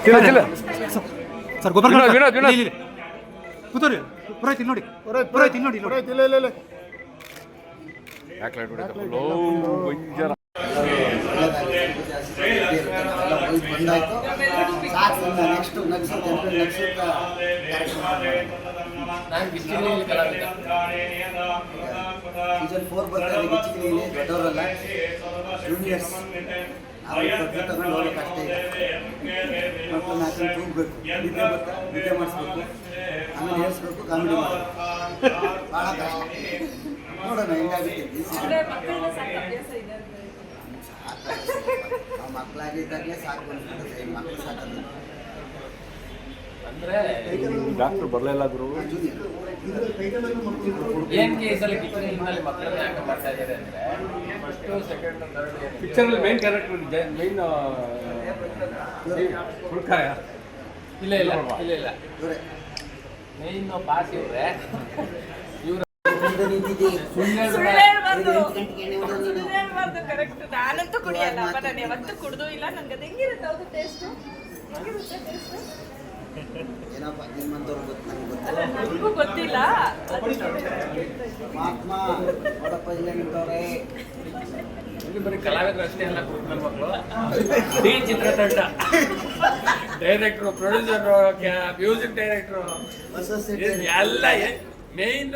sir ಗೊಬ್ಬರ ಕೂತೋರಿ ಪುರೋಹಿತ್ ಇಲ್ಲಿ ನೋಡಿ ಪುರೋಹಿತ್ ಇಲ್ಲಿ ನೋಡಿ ಇಲ್ಲ ಸೀಸನ್ 4 ಬರ್ತಾರೆ ಗಿಚ್ಚಿಗಿಲಿ ದೊಡ್ಡವರಲ್ಲ ಜೂನಿಯರ್ಸ್ ನಾವು ತಗೊಂಡು ಹೋಗ್ಬೇಕು ಅಷ್ಟೇ ಮತ್ತು ನಾಲ್ಕು ತೂಗಬೇಕು ನಿದ್ದೆ ಮಾಡಿಸ್ಬೇಕು ಆಮೇಲೆ ಹೇಳ್ಸ್ಬೇಕು ಕಾಮಿಡಿ ಮಾಡಬೇಕು ಭಾಳ ಕಷ್ಟ ನೋಡೋಣ ಹೆಂಗಾಗುತ್ತೆ ಮಕ್ಕಳಾಗಿದ್ದಾಗಲೇ ಸಾಕು ಬಂದ್ಬಿಡುತ್ತೆ ಮಕ್ಕಳು ಸಾಕೋದು ಅಂದ್ರೆ ಡಾಕ್ಟರ್ ಬರಲಿಲ್ಲ ಗುರು ಏನ್ ಕೇಸಲ್ಲಿ ಕಿಚನಲ್ಲಿ ಮಕ್ಕಳನ್ನ ಯಾಕೆ ಮಾಡ್ತಾ ಇದ್ದಾರೆ ಅಂದ್ರೆ first second third picture main character main ಹುಡುಕಾಯ ಇಲ್ಲ ಇಲ್ಲ ಇಲ್ಲ ಇಲ್ಲ ಮೇನ್ ಪಾಸ್ ಇವ್ರೆ ಇವ್ರು ಕರೆಕ್ಟ್ ನಾನಂತೂ ಕುಡಿಯಲ್ಲ ನಾನು ಯಾವತ್ತೂ ಕುಡ್ದು ಇಲ್ಲ ನನ್ಗೆ ಅದು ಹೆಂಗಿರುತ್ತೆ ಹೌದು ಟೇಸ್ಟ್ ಏನಪ್ಪ ನಿಮ್ಮಂತವ್ರು ಗೊತ್ತಿಲ್ಲ ನನಗೂ ಗೊತ್ತಿಲ್ಲ ಮಹಾತ್ಮ ನೋಡಪ್ಪ ಇಲ್ಲ ನಿಂತವ್ರೆ ಬರೀ ಕಲಾವಿದರು ಅಷ್ಟೇ ಅಲ್ಲ ನನ್ನ ಮಕ್ಕಳು ಇಡೀ ಚಿತ್ರತಂಡ ಡೈರೆಕ್ಟ್ರು ಪ್ರೊಡ್ಯೂಸರು ಮ್ಯೂಸಿಕ್ ಡೈರೆಕ್ಟ್ರು ಎಲ್ಲ ಮೇನ್